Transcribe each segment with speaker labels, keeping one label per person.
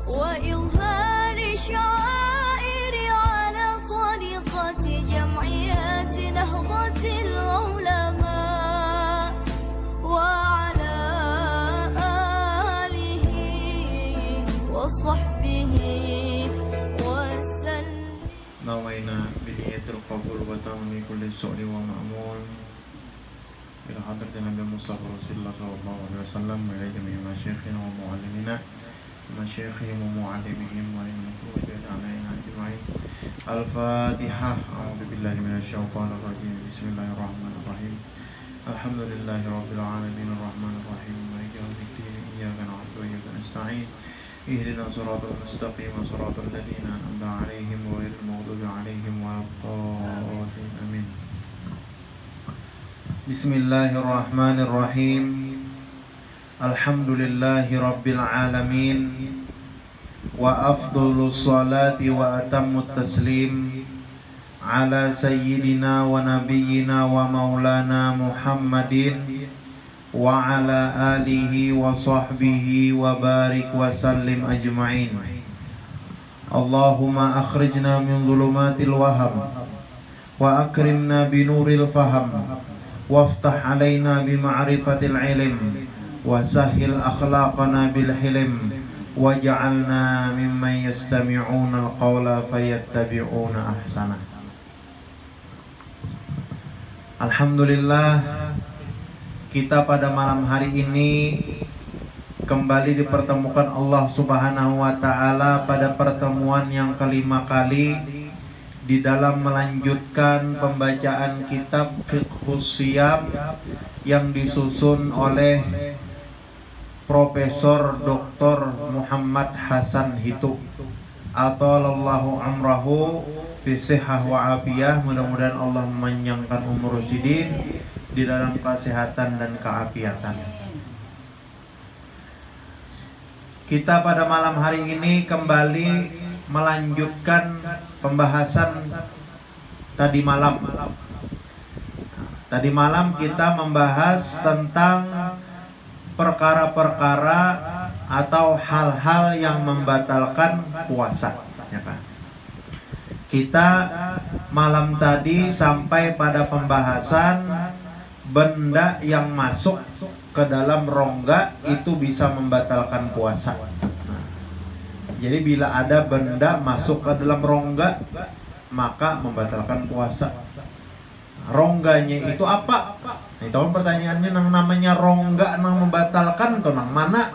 Speaker 1: وإظهار شعائر على طريقة جمعيات نهضة العلماء وعلى آله وصحبه وسلم.
Speaker 2: نوينا بنية القبول وتمام كل سؤال ومأمول إلى حضرة النبي المصطفى رسول الله صلى الله عليه وسلم وإلى جميع مشايخنا ومعلمينا مشايخهم ومعلمهم والمفروض علينا أجمعين. الفاتحة. أعوذ بالله من الشيطان الرجيم. بسم الله الرحمن الرحيم. الحمد لله رب العالمين الرحمن الرحيم مالك يوم الدين إياك نعبد وإياك نستعين اهدنا الصراط المستقيم صراط الذين أنعمت عليهم غير المغضوب عليهم ولا الضالين آمين. بسم الله الرحمن الرحيم. الحمد لله رب العالمين وأفضل الصلاة وأتم التسليم على سيدنا ونبينا ومولانا محمد وعلى آله وصحبه وبارك وسلم أجمعين. اللهم أخرجنا من ظلمات الوهم وأكرمنا بنور الفهم وافتح علينا بمعرفة العلم وسهل أخلاقنا بالحلم واجعلنا ممن يستمعون القول فيتبعون أحسنه. Alhamdulillah, kita pada malam hari ini kembali dipertemukan Allah Subhanahu wa Ta'ala pada pertemuan yang kelima kali di dalam melanjutkan pembacaan kitab Fiqhus Shiyam yang disusun oleh Profesor Dr. Muhammad Hasan Hitub Atalallahu amrahu bisihah wa afiyah. Mudah-mudahan Allah memanjangkan umur sidin di dalam kesehatan dan keafiatan. Kita pada malam hari ini kembali melanjutkan pembahasan tadi malam. Tadi malam kita membahas tentang perkara-perkara atau hal-hal yang membatalkan puasa, ya kan? Kita malam tadi sampai pada pembahasan benda yang masuk ke dalam rongga itu bisa membatalkan puasa. Jadi bila ada benda masuk ke dalam rongga maka membatalkan puasa. Rongganya itu apa? Nih tahu pertanyaannya, nang namanya rongga nang membatalkan atau nang mana?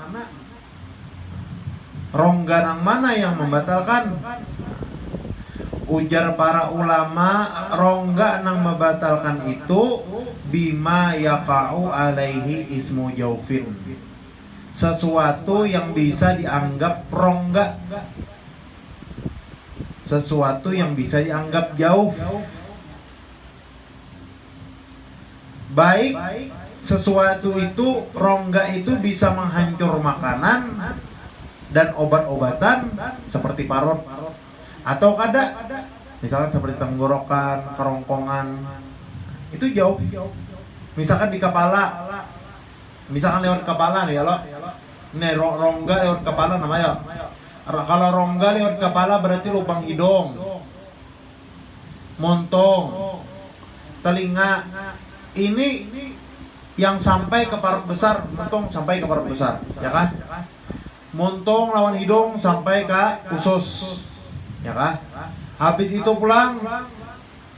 Speaker 2: Rongga nang mana yang membatalkan? Ujar para ulama, rongga nang membatalkan itu bima yaqa'u alaihi ismu jaufin, sesuatu yang bisa dianggap rongga, sesuatu yang bisa dianggap jauf. Baik sesuatu itu, rongga itu bisa menghancur makanan dan obat-obatan seperti parut, atau kada misalkan seperti tenggorokan, kerongkongan, itu jauh. Misalkan di kepala, misalkan lewat kepala nih ya lo, ini rongga lewat kepala namanya. Kalau rongga lewat kepala berarti lubang hidung, montong, telinga. Ini yang sampai ke parut besar, montong sampai ke parut besar, ya kan? Montong lawan hidung sampai ke usus, ya kan? Habis itu pulang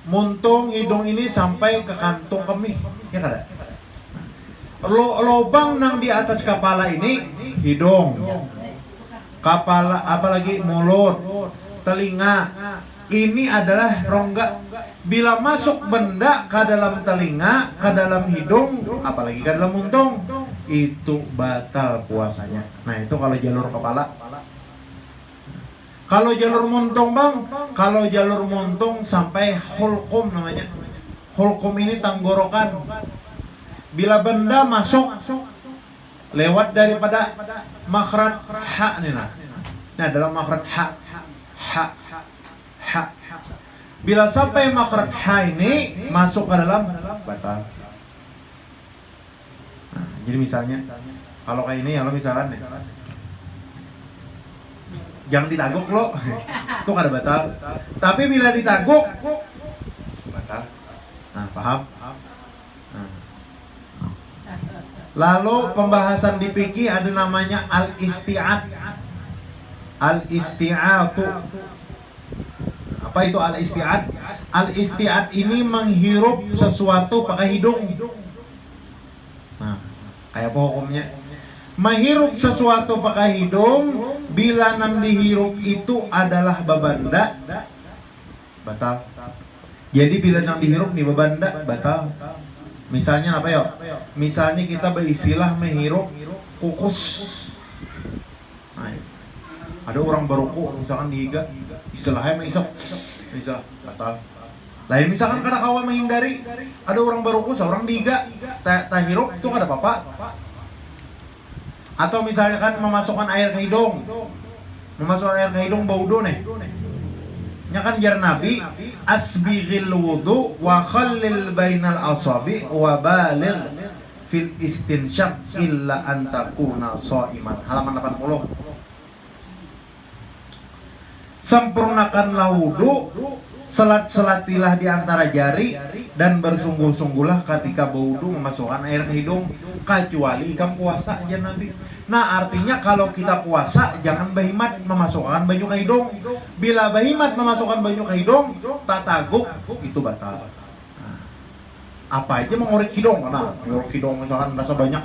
Speaker 2: muntung hidung ini sampai ke kantung kemih, ya kan? Lobang nang di atas kepala ini hidung, kepala, apalagi mulut, telinga. Ini adalah rongga. Bila masuk benda ke dalam telinga, ke dalam hidung, apalagi ke dalam muntung, itu batal puasanya. Nah itu kalau jalur kepala. Kalau jalur muntung bang, kalau jalur muntung sampai hulkum namanya. Hulkum ini tenggorokan. Bila benda masuk lewat daripada makhraj ha nih nah. Nah dalam makhraj ha. Bila sampai makhraj ha ini masuk ke dalam batal. Nah, jadi misalnya kalau kayak ini, kalau misalkan nih,
Speaker 3: jangan ditaguk lo. Itu kada batal. Tapi bila ditaguk batal. Nah, paham? Nah. Lalu pembahasan di fikih ada namanya al-isti'ad. Al-isti'atu. Apa itu al-isti'ad? Al-isti'ad ini menghirup sesuatu pakai hidung. Nah, kayak apa hukumnya? Menghirup sesuatu pakai hidung, bila nam dihirup itu adalah babanda, batal. Jadi bila nam dihirup nih babanda, batal. Misalnya apa ya? Misalnya kita beristilah menghirup kukus. Nah, ada orang baruku misalkan dihiga, istilahnya mengisap, bisa batal. Lain misalkan kada kawan menghindari, ada orang baruku seorang dihiga, tak hirup itu kada apa-apa. Atau misalkan memasukkan air ke hidung, memasukkan air ke hidung bau do nih. Nya kan jar Nabi, asbighil wudu wa khallil bainal asabi wa baligh fil istinsyaq illa an takuna shaiman. Halaman 80. Sempurnakanlah wudu, selat-selatilah di antara jari dan bersungguh-sungguhlah ketika berwudu memasukkan air ke hidung, kecuali ikam puasa aja Nabi. Nah, artinya kalau kita puasa jangan bahimat memasukkan banyu ke hidung. Bila bahimat memasukkan banyu ke hidung, tataguk itu batal. Nah, apa aja mengorek hidung? Nah, mengorek hidung misalkan rasa banyak.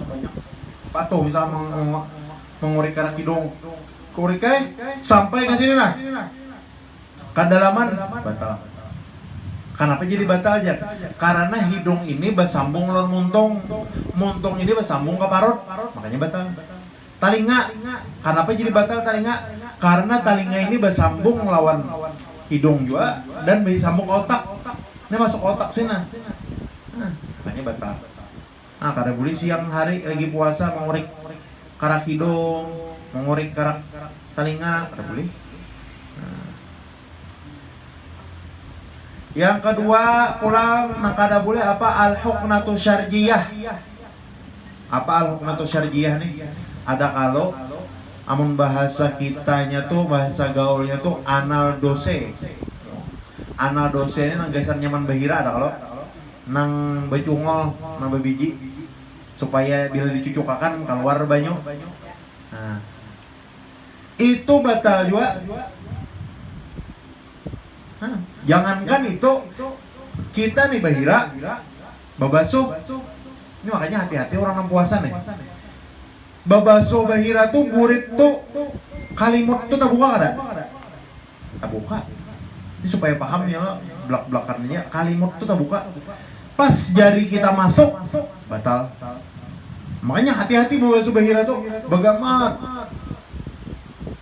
Speaker 3: Patuh misalkan mengorek karak hidung. Korek sampai ke sini nah. Kedalaman batal. Kenapa jadi batal aja? Karena hidung ini bersambung lawan muntung, muntung ini bersambung ke parut, makanya batal. Talinga, kenapa jadi batal talinga? Karena talinga ini bersambung lawan hidung juga dan bersambung ke otak. Ini masuk ke otak sini. Nah, makanya batal. Nah, kada boleh siang hari lagi puasa mengorek karak hidung, mengorek karak talinga, kada boleh. Yang kedua pulang kada boleh apa al-huknatu syarjiyah. Apa al-huknatu syarjiyah nih? Ada kalau amun bahasa kitanya tuh bahasa gaulnya tuh analdose. Analdose ini nang gasan nyaman bahira ada kalau nang becungol nang bebiji supaya bila dicucukakan keluar banyu. Nah, itu batal juga. Jangankan itu, kita nih bahira babasuh. Ini makanya hati-hati orang yang puasa nih. Babasuh bahira tuh burit tuh kalimut tuh tak buka kada? Tak buka. Ini supaya paham ya belak-belakannya kalimut tuh tak buka. Pas jari kita masuk batal. Makanya hati-hati babasuh bahira tuh bagamat.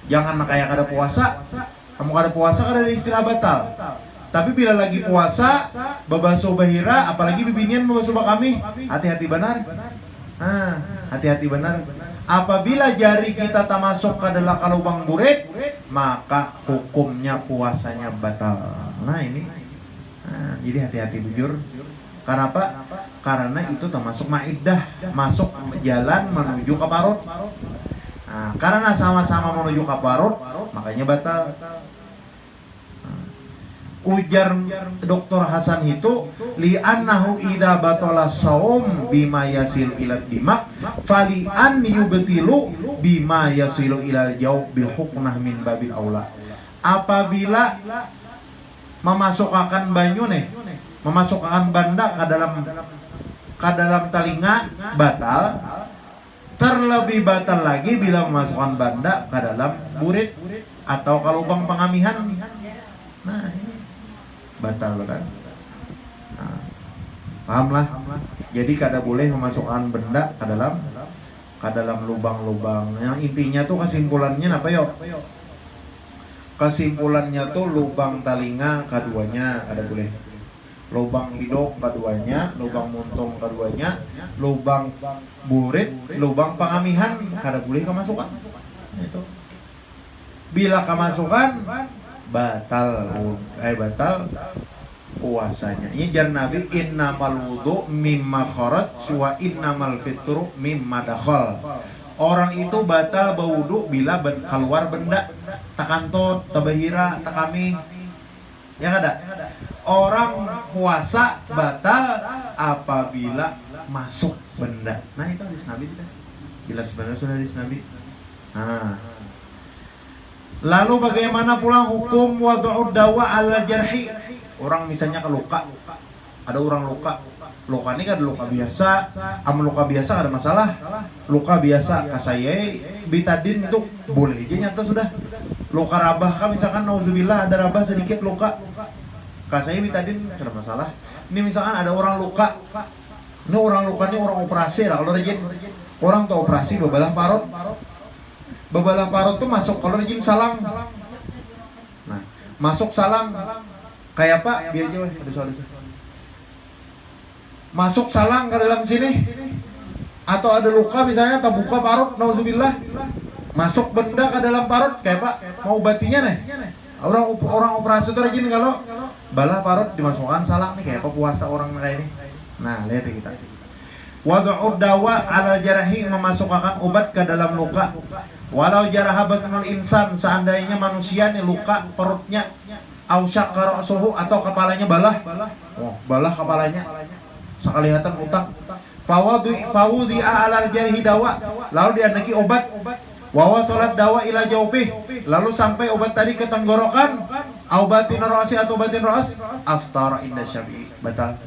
Speaker 3: Jangan kayak kada puasa. Kamu kada puasa kada ada istilah batal. Tapi bila lagi puasa, babasuh bahira, apalagi bibinian babasuh kami, hati-hati benar. Nah, hati-hati benar. Apabila jari kita tak masuk ke dalam lubang burit, maka hukumnya puasanya batal. Nah ini, jadi hati-hati bujur. Karena apa? Karena itu termasuk maidah, masuk jalan menuju ke parut. Nah, karena sama-sama menuju ke parut, makanya batal. Ujar Dr. Hasan itu li'annahu idza batala shaum bima yasil ila dimak fali an yubtilu bima yasilu ila jawb bil hukmah min babil aula. Apabila memasukkan banyu nih, memasukkan banda ke dalam talinga batal. Terlebih batal lagi bila memasukkan banda ke dalam burit atau ke lubang pengamihan. Nah, ini batal kan? Nah, pahamlah. Jadi kada boleh memasukkan benda ke dalam lubang-lubang. Yang intinya tuh kesimpulannya apa yo? Kesimpulannya tuh lubang talinga keduanya kada boleh. Lubang hidung keduanya, lubang muntung keduanya, lubang burit, lubang pengamihan kada boleh kemasukan. Itu. Bila kemasukan batal puasanya. Ini jar Nabi innamal wudu mimma kharaj wa innamal fitru mimma dakhal. Orang itu batal berwudu bila keluar benda takantut, tabahira, takami. Ya kada? Orang puasa batal apabila masuk benda. Nah, itu hadis Nabi tidak? Jelas sebenarnya sudah hadis Nabi. Nah. Lalu bagaimana pula hukum wad'ud dawa 'ala jarhi? Orang misalnya keluka. Ada orang luka. Luka ini kan luka biasa, luka biasa ada masalah. Luka biasa kasaya bitadin itu boleh aja nyata sudah. Luka rabah kan misalkan nauzubillah ada rabah sedikit luka. Kasaya bitadin ada masalah. Ini misalkan ada orang luka. Ini orang luka ini orang operasi lah kalau rajin. Orang tuh operasi bebelah parut. Bebelah parut tuh masuk kalau rajin salang. Nah, masuk salang kayak apa? Biar aja ada soal. Masuk salang ke dalam sini atau ada luka misalnya terbuka parut nauzubillah masuk benda ke dalam parut kayak pak mau obatinya nih orang operasi itu rajin kalau balah parut dimasukkan salang nih kayak apa puasa orang kayak ini. Nah lihat kita wad'ud dawa 'ala jarahi memasukkan obat ke dalam luka walau jaraha batnul insan seandainya manusia nih luka perutnya au syaqqa ra'suhu atau kepalanya balah kepalanya sekelihatan utang fawudi alal jarhi dawa lalu diandaki obat wawa salat dawa ila jaubih lalu sampai obat tadi ke tenggorokan au batin ra'si atau batin ra's aftara inda syafi'i batal.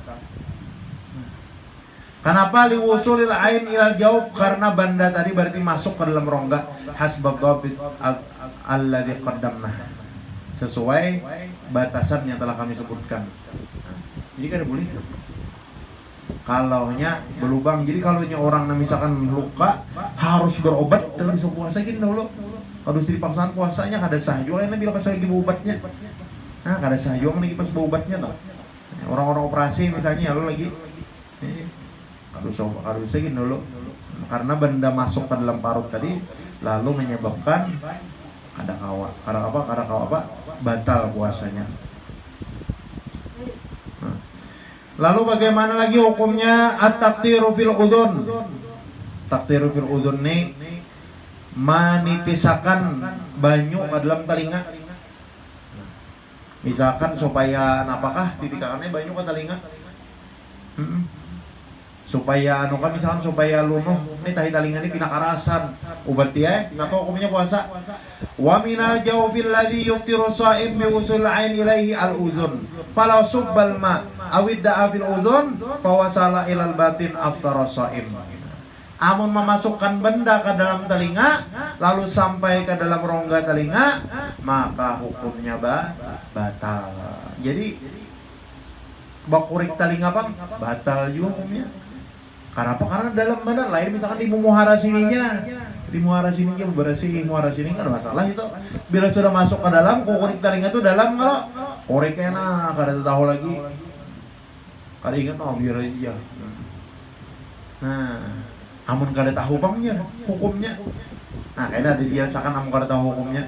Speaker 3: Kenapa liwusulil ain ilal jaub? Karena benda tadi berarti masuk ke dalam rongga hasbab dhabit alladzi qaddamna sesuai batasan yang telah kami sebutkan. Jadi kan boleh kalaunya berlubang. Jadi kalau orang misalkan luka harus berobat dan bisa puasa gini dulu. Kalau istri paksaan puasanya kada sah juga ini bila pas lagi berobatnya. Nah, kada sah juga lagi pas berobatnya tau. Orang-orang operasi misalnya lalu lagi harus gini dulu. Karena benda masuk ke dalam parut tadi lalu menyebabkan kada kawa batal puasanya. Lalu bagaimana lagi hukumnya at-taqtiru fil udhun? Taqtiru fil udhun ini menitisakan banyu ke dalam telinga. Misalkan supaya apakah titikannya banyu ke telinga? Supaya misalkan supaya lunuh nih tahi telinga ini pina karasan. Obat dia, napa hukumnya puasa? Wa minal jawfil ladzi yuftiru sha'im bi usul ain ilaihi al-uzun. Falau subbal ma awid da'a fil uzun fawasala ilal batin aftara sha'im. Amun memasukkan benda ke dalam telinga lalu sampai ke dalam rongga telinga maka hukumnya batal. Jadi bakurik telinga bang batal juga hukumnya. Karena apa? Karena dalam badan lain misalkan di muara sininya bersih muara sini kan masalah itu. Bila sudah masuk ke dalam kukurik telinga itu dalam kalau koriknya nah kada tahu lagi. Kada ingat biar aja. Nah, amun kada tahu bangnya hukumnya. Nah, kayaknya ada dijelaskan amun kada tahu hukumnya.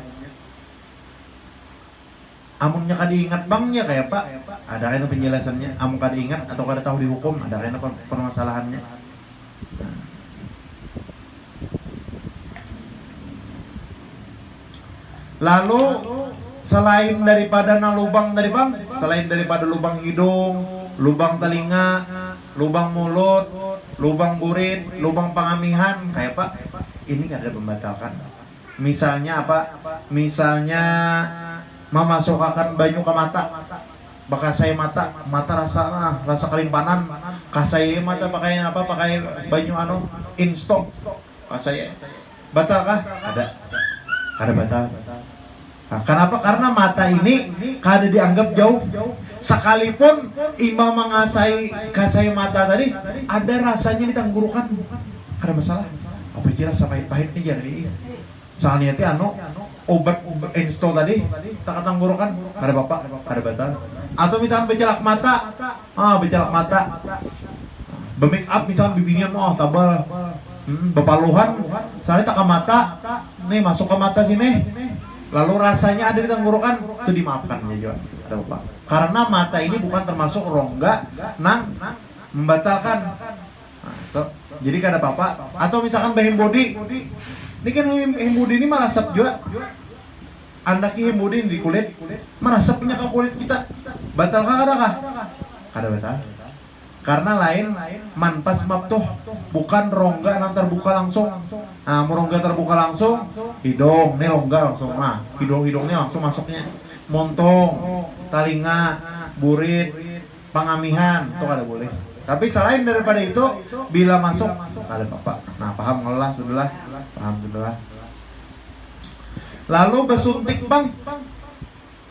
Speaker 3: Amunnya kada ingat bangnya kayak Pak, ada kayaknya penjelasannya. Amun kada ingat atau kada tahu dihukum, ada kayaknya permasalahannya. Lalu selain daripada selain daripada lubang hidung, lubang telinga, lubang mulut, lubang burit, lubang pengamihan, kayak Pak, ini kan ada membatalkan. Misalnya apa? Misalnya memasukkan banyu ke mata, bakasai mata rasa kelimpanan, kasai mata pakai banyu instok, kasai batal kah? Ada batal. Nah, kenapa? Karena mata ini kada dianggap jauh. Sekalipun imam kasai mata tadi ada rasanya di tenggorokan, ada masalah. Apa kira sampai pahit nih jadi? Soalnya obat install tadi tak tenggorokan, ada bapak, ada batal. Atau misalnya becelak mata, be-make up misalnya bibirnya tabal, bepaluhan, soalnya tak ke mata, nih masuk ke mata sini, lalu rasanya ada di tenggorokan, itu dimaafkan ya juga, ada bapak. Karena mata ini bukan termasuk rongga nang membatalkan. Nah, Jadi kada apa-apa. Atau misalkan body. Ini kan body ini merasap juga. Anda ki body di kulit, merasapnya ke kulit kita. Batal kah kada kah? Kada batal. Karena lain manpas maptuh, bukan rongga yang terbuka langsung. Nah, rongga terbuka langsung, hidung, ini rongga langsung. Nah, hidungnya langsung masuknya. Montong, talinga, burit, pangamihan, itu kada boleh. Tapi selain daripada itu, bila masuk, kada apa-apa. Nah, paham ngelah, sudahlah. Paham sudahlah. Lalu besuntik bang,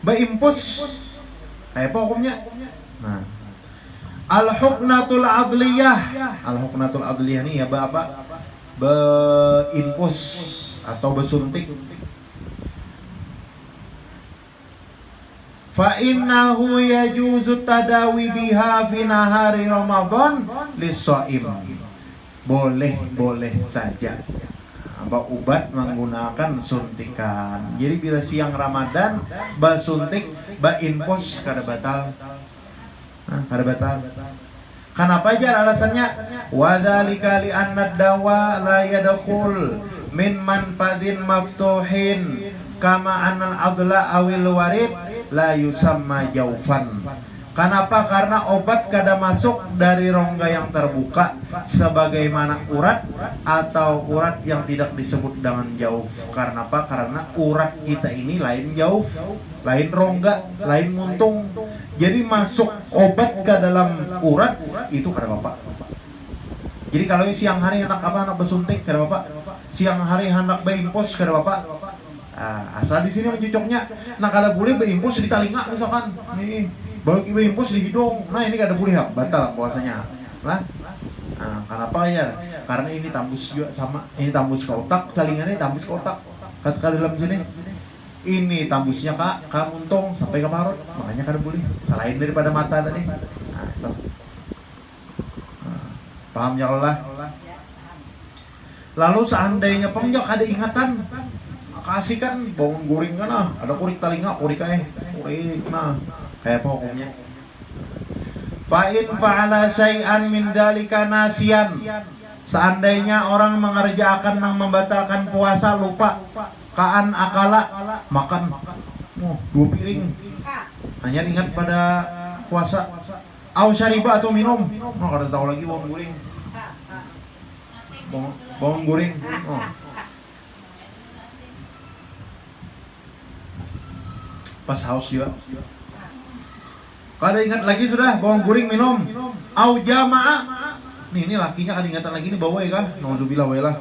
Speaker 3: beimpus, kayak apa hukumnya? Nah, al-huknatul adliyah. Al-huknatul adliyah ini ya apa? Beimpus atau besuntik. Fa innahu yajuzu tadawi biha fi nahari Ramadan lis-shaim. Boleh saja. Obat menggunakan suntikan. Jadi bila siang Ramadan basuntik, baimpus kada batal. Nah, kada batal. Kenapa aja alasannya? Wadzalika li anna dawa la yadkhul min manfadin maftuhin kama anal adla awil warid la yusamma jaufan. Kenapa? Karena obat kada masuk dari rongga yang terbuka sebagaimana urat atau urat yang tidak disebut dengan jauf. Karena apa? Karena urat kita ini lain jauf, lain rongga, lain muntung. Jadi masuk obat ke dalam urat itu kada apa-apa. Jadi kalau siang hari hendak apa? Hendak bersuntik kada apa-apa. Siang hari hendak beimpus kada apa-apa. Asal di sini mencocoknya. Nah, kada boleh beimpus di talinga misalkan. Nih, bagi beimpus di hidung. Nah, ini kada boleh ya, batal puasanya. Nah, kenapa ya? Karena ini tambus juga sama. Ini tambus ke otak, talingannya tambus ke otak. Kata dalam sini. Ini tambusnya ke muntung sampai ke parut. Makanya kada boleh. Selain daripada mata tadi. Nah, itu. Paham ya Allah? Lalu seandainya pengjak ada ingatan, kasih kan bawang goreng kan ada kurik talinga, kurik nah kayak apa hukumnya? Fa'in fa'ala syai'an min dalika nasiyan. Seandainya orang mengerjakan yang membatalkan puasa lupa, kaan akala makan 2 piring, hanya ingat pada puasa. Au syariba atau minum, kada tahu lagi bawang goreng. Bawang goreng. Pas haus juga. Kada ingat lagi sudah bawang goreng minum. Au jamaah. Ini lakinya kada ingatan lagi nih bawa ya kah? Nauzubillah wa lah.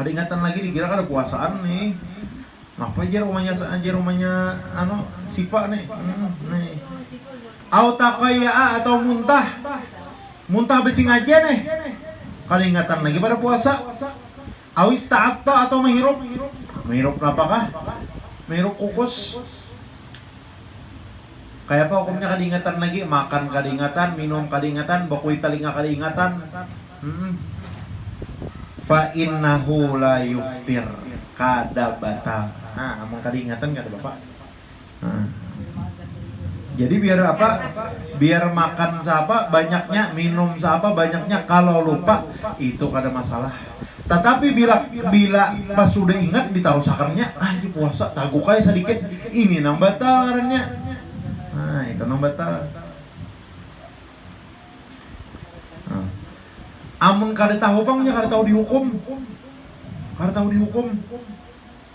Speaker 3: Kada ingatan lagi dikira kada puasaan nih. Apa aja rumahnya sipa nih. Nih. Au taqayya atau muntah. Muntah besing aja nih. Kada ingatan lagi pada puasa. Au ista'afta atau menghirup. Menghirup apakah? Menghirup kukus. Kayak apa hukumnya kada ingatan lagi? Makan kada ingatan, minum kada ingatan, bakui talinga kada ingatan. Fa innahu la yuftir. Kada batal. Nah, among kada ingatan kada Bapak. Jadi biar apa? Biar makan siapa banyaknya, minum siapa banyaknya, kalau lupa itu kada masalah. Tetapi bila pas sudah ingat ditarusakannya, ini puasa taguk kaya sedikit, ini nang batal karena. Nah, itu nang batal. Amun kada tahu bangnya, kada tahu dihukum. Kada tahu dihukum.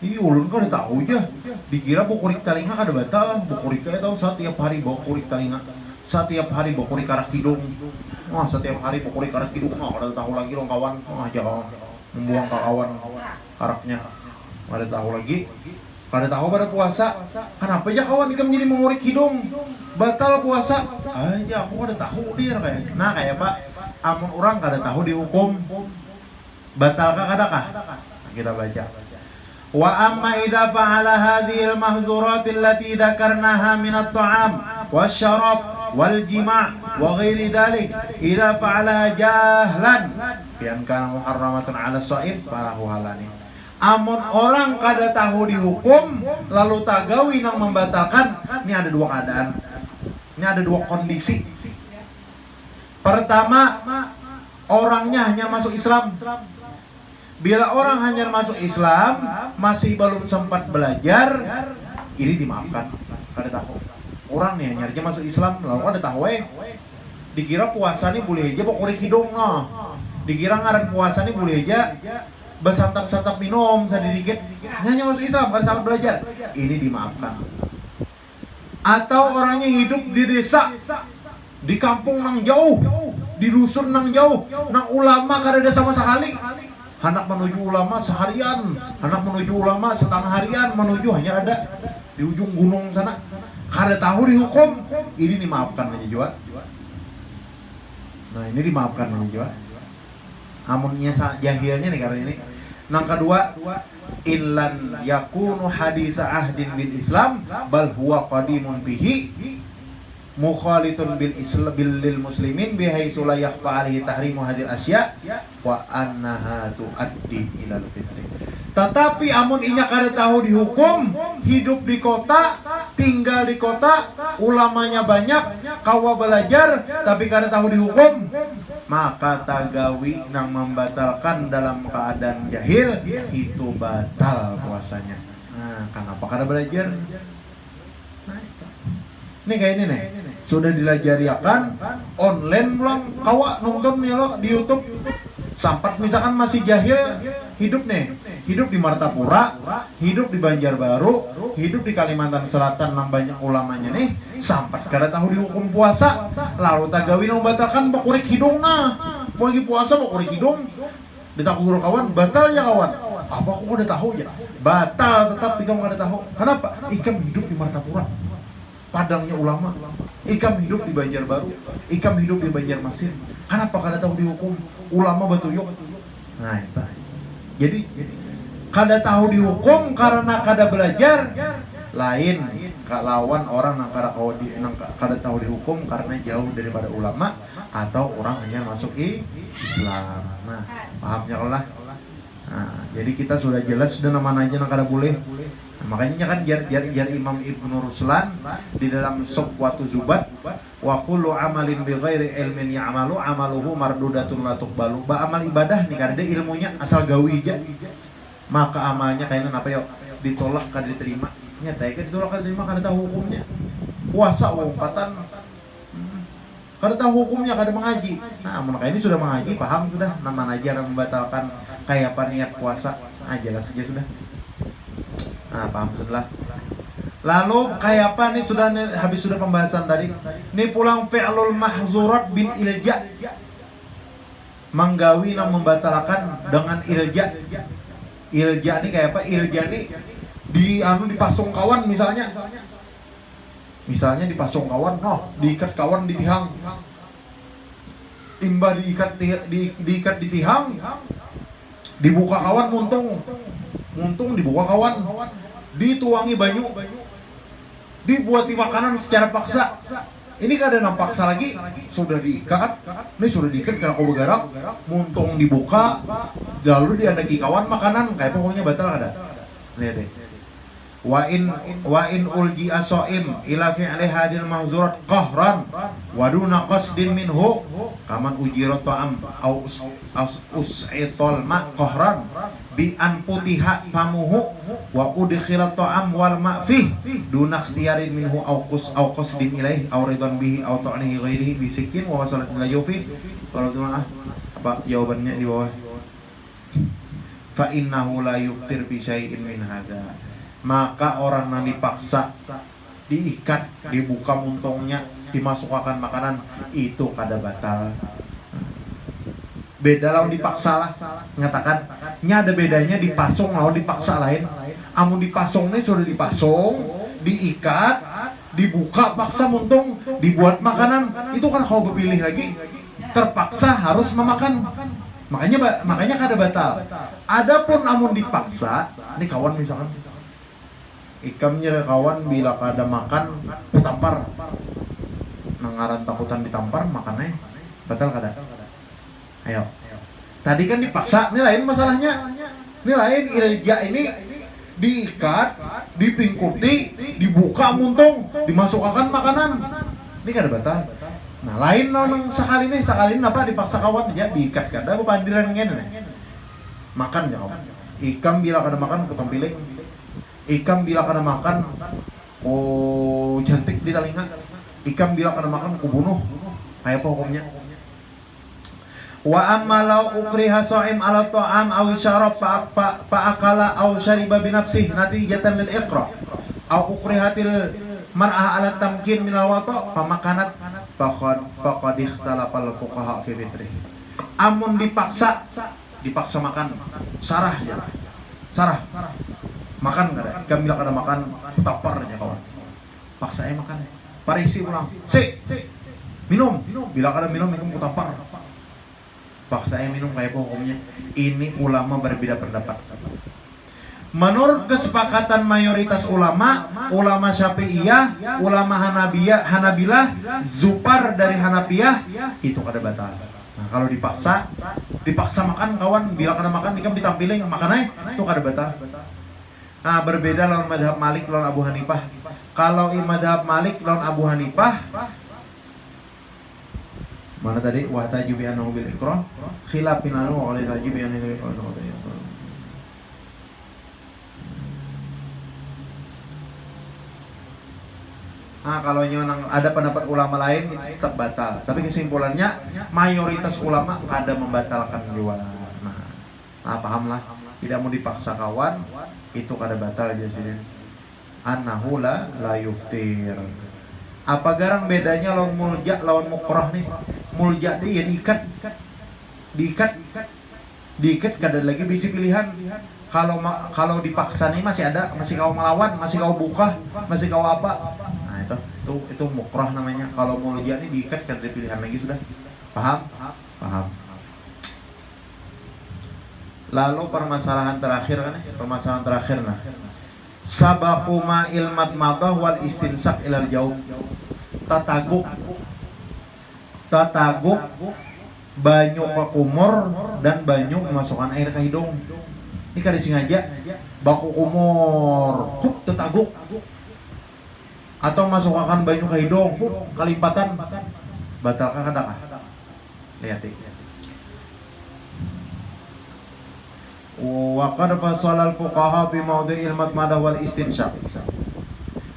Speaker 3: Ulun kada tahu aja. Dikira bokurik talinga kada batal. Bokurik kaya tahu setiap hari bokurik talinga. Setiap hari bokurik karak hidung. Setiap hari bokurik karak hidung. Kada tahu lagi dong kawan. Jangan membuang ke kawan karaknya. Kada tahu lagi. Kada tahu pada puasa. Kenapa aja kawan ikam jadi mengurik hidung? Batal puasa. Aja aku kada tahu dia kayak. Nah, kayak Pak, amun orang kada tahu dihukum. Batalkah kadakah? Kita baca. Wa amma idza fa'ala hadhil mahzurat allati dzakarnaha min at-ta'am wasyarab wal jima' wa ghairi dhalik idza fa'ala jahlan bi an kana muharramatan 'ala shaim falahu halani. Amun orang kada tahu dihukum lalu tagawi nang membatalkan, ini ada dua keadaan. Ini ada dua kondisi. Pertama, orangnya hanya masuk Islam. Bila orang hanya masuk Islam, masih belum sempat belajar, ini dimaafkan. Kada tahu. Orang nih nyarinya masuk Islam, lalu ada tahu dikira puasa nih boleh aja pokoknya hidung nah. Dikira ngaran puasa nih boleh aja bersantap-santap minum sedikit. Hanya masuk Islam, kada sampai belajar. Ini dimaafkan. Atau orangnya hidup di desa, di kampung nang jauh, di dusun nang jauh, nang ulama kada ada sama sekali. Anak menuju ulama seharian, anak menuju ulama setengah harian, menuju hanya ada di ujung gunung sana. Kada tahu dihukum, ini dimaafkan aja juga. Nah ini dimaafkan aja juga. Amunnya jahilnya nih karena ini. Nang kedua, illan yakunu hadisa ahdin bil Islam, bal huwa qadimun bihi. Mukhalitun bil Islam bil muslimin bihaitsu la yakhfa alaihi tahrimu hadil asya wa annaha tuaddi ila al-fitri. Tetapi amun inya kada tahu dihukum, hidup di kota, tinggal di kota, ulamanya banyak, kawa belajar tapi kada tahu dihukum, maka tagawi nang membatalkan dalam keadaan jahil itu batal puasanya. Nah, kenapa kada belajar? Nih kayak ini nih, sudah dilajariakan online pulang kawa nonton nih lo di YouTube. Sampai misalkan masih jahil hidup nih, hidup di Martapura, hidup di Banjarbaru, hidup di Kalimantan Selatan yang banyak ulamanya nih, sampai kada tahu dihukum puasa, lalu tagawi membatalkan bakurik hidung nah, bagi puasa bakurik hidung, ditakur kawan, batal ya kawan, apa aku udah tahu ya, batal tetap ikam kada tahu, kenapa? Ikam hidup di Martapura, padangnya ulama, ikam hidup di Banjarbaru, ikam hidup di Banjarmasin, kenapa kada tahu dihukum ulama batuyuk? Nah itu. Jadi kada tahu dihukum karena kada belajar, lain lawan orang yang kada tahu dihukum karena jauh daripada ulama atau orang hanya masuk Islam. Nah, pahamnya lah. Nah, jadi kita sudah jelas sudah nama aja yang kada boleh. Nah, makanya kan jar Imam Ibnu Ruslan di dalam Suqwatu Zubat, wa kullu amalin bi ghairi ilmin ya'malu amaluhu mardudatun la tuqbalu. Ba amal ibadah nih kada ilmunya asal gawi aja, maka amalnya kayaknya apa ya ditolak kada diterima. Nyata kan ditolak kada diterima kada tahu hukumnya. Puasa umpatan kada tahu hukumnya, kada mengaji. Nah, maka ini sudah mengaji, paham sudah nama ajar membatalkan kayak apa niat puasa. Ah, jelas saja sudah. Nah, paham sudah. Lalu kayak apa nih habis sudah pembahasan tadi. Nih pulang fi'lul mahzurat bin ilja. Manggawi yang membatalkan dengan ilja. Ilja nih kayak apa? Ilja nih dipasung kawan misalnya. Misalnya dipasung kawan, diikat kawan di tihang. Imba diikat di tihang. Dibuka kawan muntung dibuka kawan. Dituangi banyu, dibuati makanan secara paksa. Ini kada paksa lagi, sudah diikat. Ini sudah diikat karena kau bergerak, muntung dibuka, lalu diadaki kawan makanan, kayak pokoknya batal ada. Lihat deh. Wa in ulji asoim ila fi'li hadil mahzurat qahran wa duna qasdin minhu kaman ujirat ta'am au us'itol ma qahran bi an putiha pamuhu wa udkhilat ta'am wal ma fi duna ikhtiyarin minhu au qasdin ilaih au ridwan bihi au ta'nihi ghairihi bi sikin wa wasalat ila yufi. Kalau maaf apa jawabannya di bawah. Fa innahu la yuftir bi syai'in min hadza. Maka orang yang dipaksa, diikat, dibuka muntungnya, dimasukkan makanan, itu kada batal. Beda lawan dipaksa lah, ngatakan, nya ada bedanya dipasung lawan dipaksa lain. Amun dipasung ini sudah dipasung, diikat, dibuka, paksa muntung, dibuat makanan, itu kan kau berpilih lagi, terpaksa harus memakan. Makanya kada batal. Adapun amun dipaksa, ini kawan misalkan, ikamnya kawan bila kada makan tampar, nangaran takutan ditampar makannya batal kada? Ayo, tadi kan dipaksa, ini lain masalahnya, ini lain ilja ini diikat, dipingkuti, dibuka muntung, dimasukkan makanan, ini kada batal. Nah, lain nang sekali apa dipaksa kawan aja diikat kada apa pandiran ngene nih. Makan ya kawan. Ikam bila kada makan ku tampiling. Ikam bila kada makan jantik di telinga. Ikam bila kada makan ku bunuh. Kayak apa hukumnya? Wa amma law ukriha sha'im ala ta'am aw syarab fa akala aw syariba bi nafsihi natijatan lil iqra aw ukrihatil mar'ah ala tamkin minal wata pamakanat faqad ikhtalafal fuqaha fi fitri. Amun dipaksa makan sarah ya. Sarah. Makan kada. Ikam bila kada makan tapar aja kawan. Paksa makan. Parisi ulang. Minum. Bila kada minum ikam tapar. Paksa minum kayak apa hukumnya? Ini ulama berbeda pendapat. Menurut kesepakatan mayoritas ulama Syafi'iyah, ulama Hanabilah, Zufar dari Hanafiyah itu kada batal. Nah, kalau dipaksa makan kawan, bila kada makan ikam ditampilin makan itu kada batal. Nah, berbeda lawan madhab Malik lawan Abu Hanifah. Kalau madhab Malik lawan Abu Hanifah mana tadi wahtaju bi annahu bil ikrah khilafin anhu wa la tajib bi annahu bil ikrah. Nah, kalau nyonang ada pendapat ulama lain itu tetap batal. Tapi kesimpulannya mayoritas ulama kada membatalkan juga. Nah, pahamlah. Tidak mau dipaksa kawan itu kada batal aja sih. Annahu la yuftir. Apa garang bedanya lawan mulja lawan mukrah nih? Mulja dia ya diikat kada lagi bisi pilihan. Kalau dipaksa nih masih kau melawan, masih kau buka, masih kau apa? Nah, itu mukrah namanya. Kalau mulja nih diikat kada ada pilihan lagi sudah. Paham? Lalu permasalahan terakhir nah. Sabaqu ma'il madmadah wal istinsak ilal jaum. Tataguk banyu ke kumur dan banyu memasukkan air ke hidung. Ini kada sengaja baku kumur, tataguk. Atau masukkan banyu ke hidung, kalimpatan. Batalkah kada? Lihat. Wa qad fasala al-fuqaha bi mawdi'il madmadah wal istinshaq.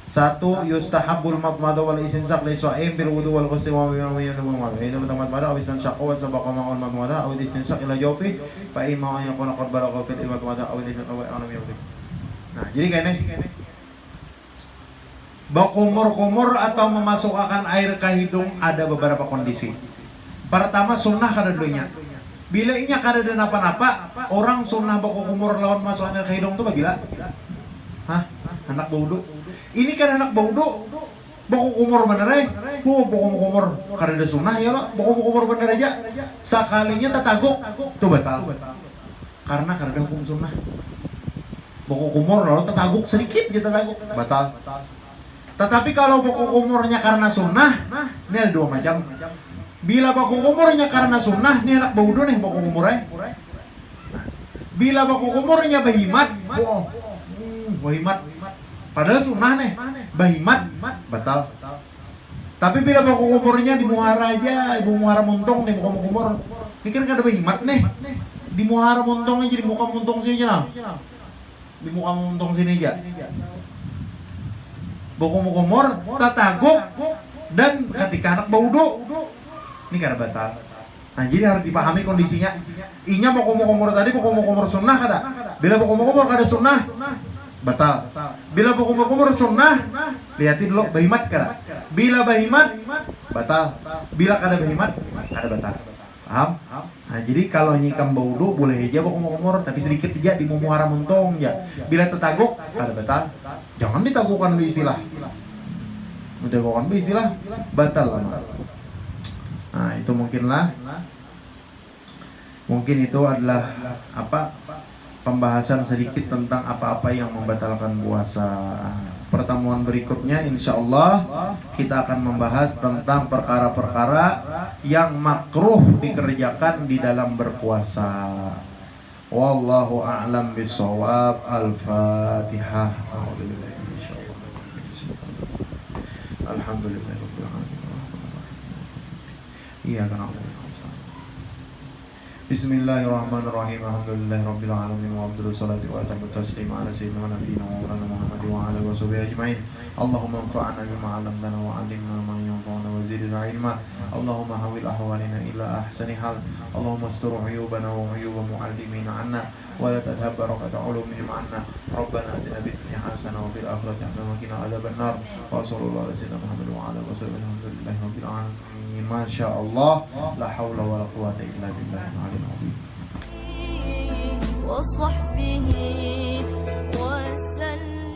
Speaker 3: 1. Yustahabbul madmadah wal istinshaq li sha'im bil wudu wal ghusl wa ini madmadah aw istinshaq wa sabaqa ma'al madmadah aw istinshaq ila jawfi fa imma an yakuna qad balagha fil madmadah aw istinshaq wa anam yawdi. Nah, jadi kene bakumur-kumur atau memasukkan air ke hidung ada beberapa kondisi. Pertama, sunnah kada dulunya. Bila inya kada ada napa-napa, orang sunnah baku kumur lawan masuk air ke hidung tuh bagila. Hah? Anak baudu. Ini kan anak baudu. Baku kumur bener baku kumur kada ada sunnah ya lo. Baku kumur bener aja. Sekalinya tataguk tuh batal. Karena kada ada hukum sunnah. Baku kumur lalu tataguk sedikit aja tataguk batal. Tetapi kalau baku kumurnya karena sunnah, ini ada dua macam. Bila baku kumurnya karena sunnah, ini anak baudu nih baku kumurnya. Bila baku kumurnya bahimat, bahimat. Padahal sunnah nih, bahimat, batal. Tapi bila baku kumurnya di muara aja, ibu muara muntung nih baku kumur. Ini kan ada bahimat nih. Di muara muntung aja, di muka muntung sini aja. Di muka muntung sini aja. Baku kumur, tataguk, dan ketika anak baudu. Ini kada batal. Nah, jadi harus dipahami kondisinya. Inya mau kumur tadi, mau kumur sunnah kada. Bila mau kumur kada sunnah, batal. Bila mau kumur sunnah, lihatin dulu bahimat kada. Bila bahimat, batal. Bila kada bahimat, kada batal. Paham? Nah, jadi kalau nyikam baudu boleh aja mau kumur, tapi sedikit aja di muara muntung ya. Bila tetaguk, kada batal. Jangan ditagukkan istilah. Ditagukkan istilah, batal lama. Nah, itu mungkin itu adalah pembahasan sedikit tentang apa-apa yang membatalkan puasa. Pertemuan berikutnya insya Allah kita akan membahas tentang perkara-perkara yang makruh dikerjakan di dalam berpuasa. Wallahu a'lam bishawab. Al-Fatihah. Alhamdulillah. Iya kan Allah. Bismillahirrahmanirrahim. Alhamdulillahirabbil alamin wa afdhalus salati wa atammu taslim ala sayyidina nabiyyina wa maulana Muhammad wa ala alihi washabihi ajmain. Allahumma anfa'na bima 'allamtana wa 'allimna ma yanfa'una wa zidna 'ilma. Allahumma hawwil ahwalina ila ahsani hal. Allahumma astur 'uyubana wa 'uyuba mu'allimina 'anna wa la tadhhab barakata 'ulumihim 'anna. Rabbana atina fid dunya hasanah wa fil akhirati hasanah wa qina adzaban nar. Wa sallallahu ala sayyidina Muhammad wa ala alihi washabihi alhamdulillahirabbil alamin. Masya Allah, la haula wa la quwata illa billahil aliyyil azim.
Speaker 1: وصحبه وسلم